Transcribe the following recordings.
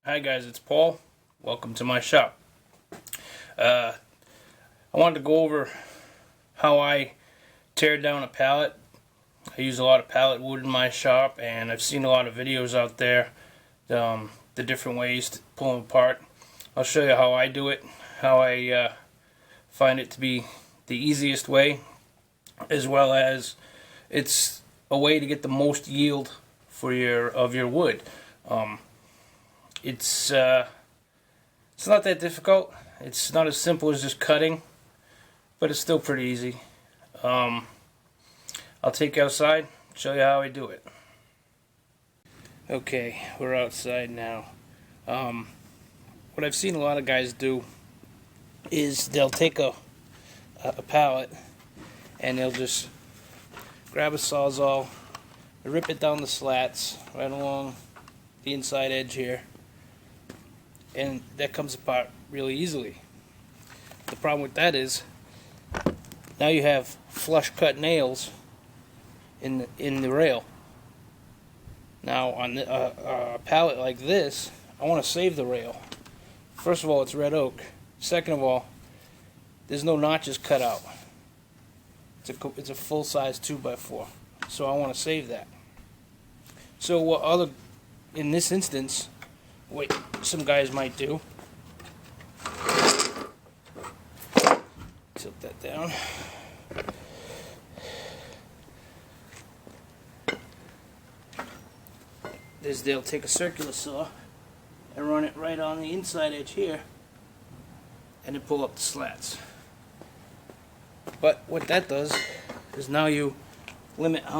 Hi guys, it's Paul. Welcome to my shop. I wanted to go over how I tear down a pallet. I use a lot of pallet wood in my shop, and I've seen a lot of videos out there, the different ways to pull them apart. I'll show you how I do it, how I find it to be the easiest way, as well as it's a way to get the most yield for your wood. It's not that difficult. It's not as simple as just cutting, but it's still pretty easy. I'll take you outside, show you how I do it. Okay, we're outside now. What I've seen a lot of guys do is they'll take a pallet and they'll just grab a Sawzall, rip it down the slats right along the inside edge here, and that comes apart really easily. The problem with that is now you have flush cut nails in the rail. Now on a pallet like this, I want to save the rail. First of all, it's red oak. Second of all, there's no notches cut out. It's a full-size 2x4, so I want to save that. So what in this instance, what some guys might do, tilt that down, is they'll take a circular saw and run it right on the inside edge here and then pull up the slats. But what that does is now you limit how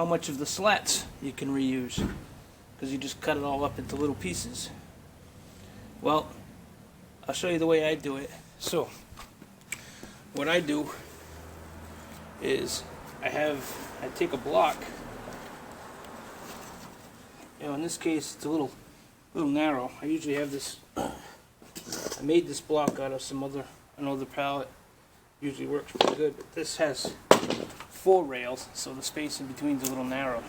much of the slats you can reuse, because you just cut it all up into little pieces. Well, I'll show you the way I do it. So what I do is I take a block. In this case it's a little narrow. I usually have this, I made this block out of another pallet. Usually works pretty good, but this has 4 rails, so the space in between is a little narrow.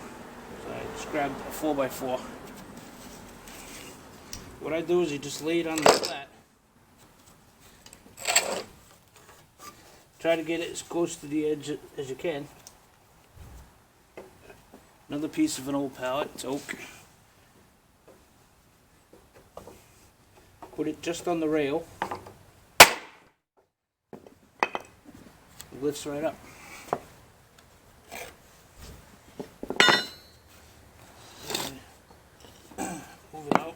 So I just grabbed a 4x4. What I do is you just lay it on the slat. Try to get it as close to the edge as you can. Another piece of an old pallet, it's oak. Put it just on the rail. It lifts right up. Move it out.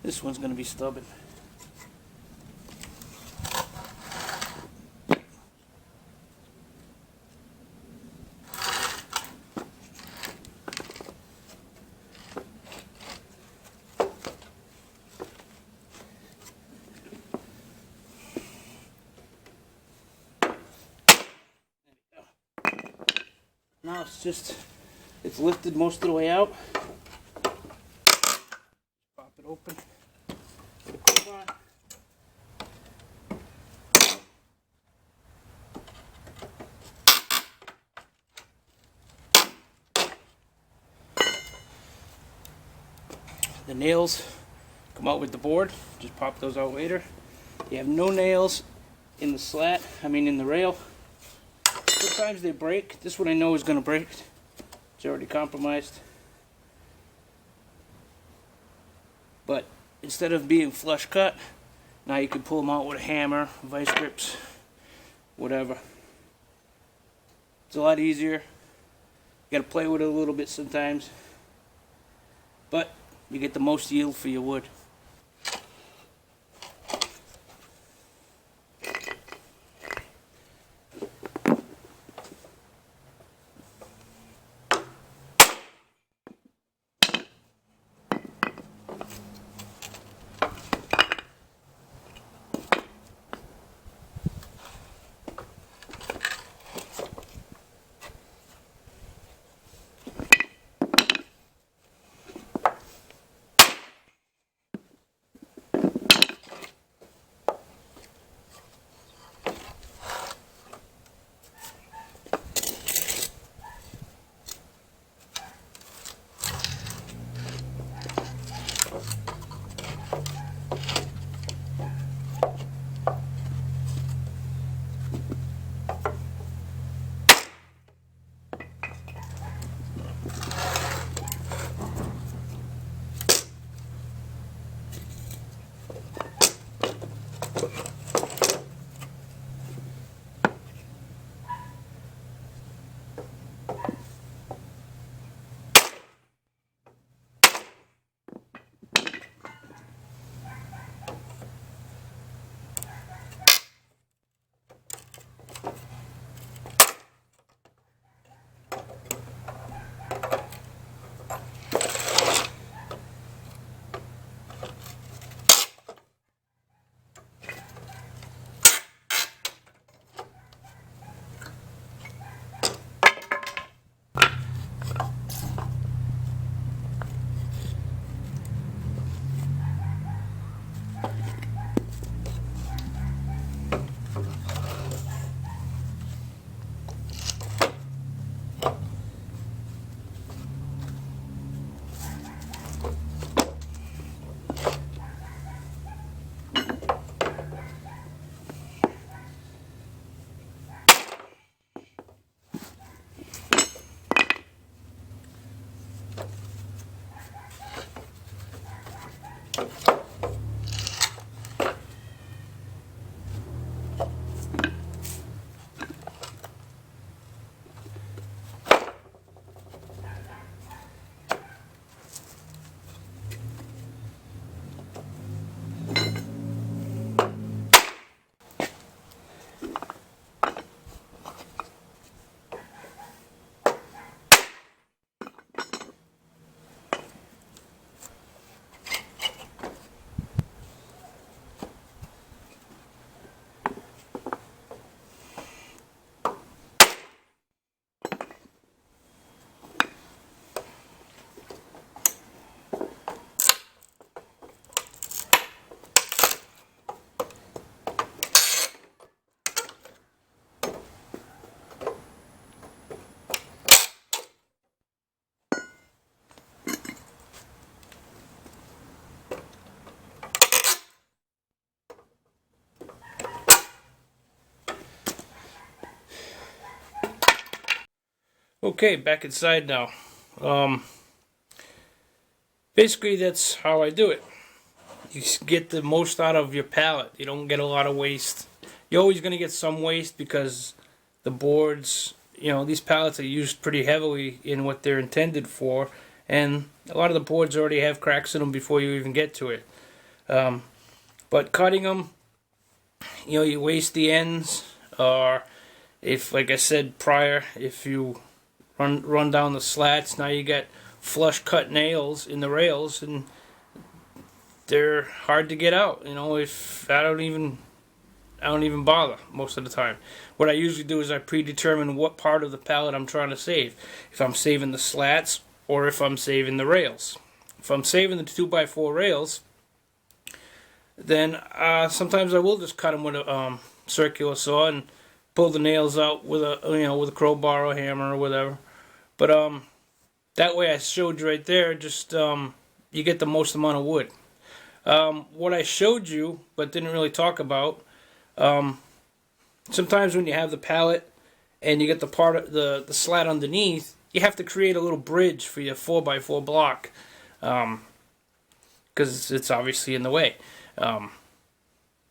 This one's going to be stubborn. Now it's lifted most of the way out. Pop it open. The nails come out with the board. Just pop those out later. You have no nails in the slat, in the rail. Sometimes they break. This one I know is going to break. It's already compromised. But instead of being flush cut, now you can pull them out with a hammer, vice grips, whatever. It's a lot easier. You got to play with it a little bit sometimes, but you get the most yield for your wood. Okay, back inside now. Basically, that's how I do it. You get the most out of your pallet. You don't get a lot of waste. You're always going to get some waste because the boards, you know, these pallets are used pretty heavily in what they're intended for, and a lot of the boards already have cracks in them before you even get to it. But cutting them, you know, you waste the ends, or if, like I said prior, if you run down the slats, now you get flush cut nails in the rails, and they're hard to get out. You know, if I don't even bother most of the time. What I usually do is I predetermine what part of the pallet I'm trying to save. If I'm saving the slats or if I'm saving the rails. If I'm saving the 2x4 rails, then sometimes I will just cut them with a circular saw and pull the nails out with a crowbar or a hammer or whatever. But that way, I showed you right there, just you get the most amount of wood. What I showed you but didn't really talk about, sometimes when you have the pallet and you get the part of the slat underneath, you have to create a little bridge for your 4x4 block, because it's obviously in the way.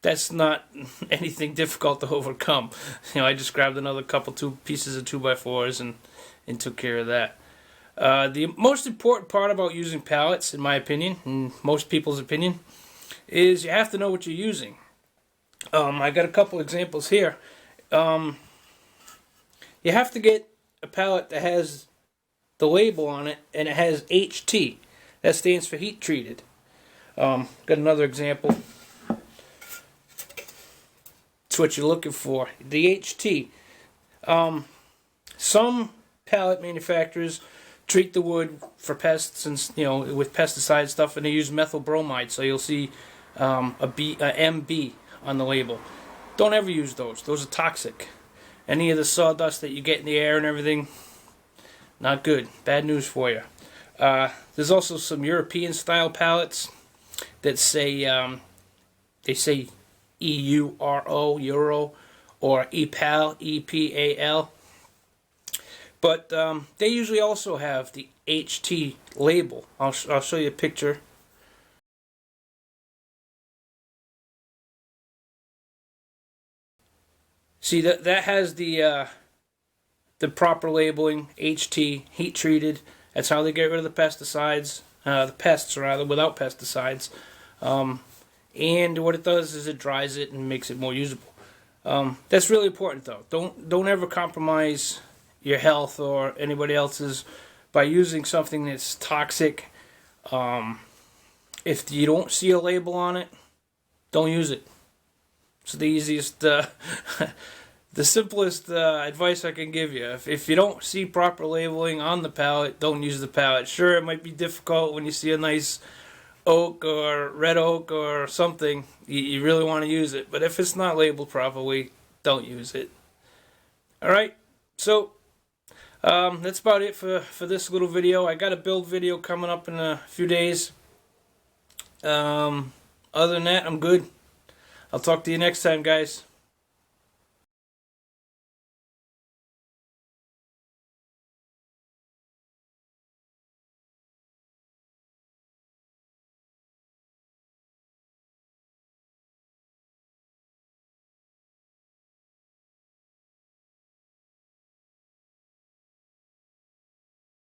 That's not anything difficult to overcome. You know, I just grabbed another two pieces of 2x4s and took care of that. The most important part about using pallets, in my opinion, and most people's opinion, is you have to know what you're using. I got a couple examples here. You have to get a pallet that has the label on it and it has HT. That stands for heat treated. Got another example. It's what you're looking for. The HT. Some pallet manufacturers treat the wood for pests and, you know, with pesticide stuff, and they use methyl bromide. So you'll see a MB on the label. Don't ever use those. Those are toxic. Any of the sawdust that you get in the air and everything, not good. Bad news for you. There's also some European style pallets that say they say EURO, Euro, or EPAL, EPAL. But they usually also have the HT label. I'll show you a picture. See, that has the proper labeling, HT, heat treated. That's how they get rid of the pesticides, the pests rather, without pesticides. And what it does is it dries it and makes it more usable. That's really important, though. Don't ever compromise your health or anybody else's by using something that's toxic. If you don't see a label on it, don't use it. It's the easiest, the simplest advice I can give you. If you don't see proper labeling on the pallet, don't use the pallet. Sure, it might be difficult when you see a nice oak or red oak or something. You really want to use it. But if it's not labeled properly, don't use it. Alright, so that's about it for this little video. I got a build video coming up in a few days. Other than that, I'm good. I'll talk to you next time, guys.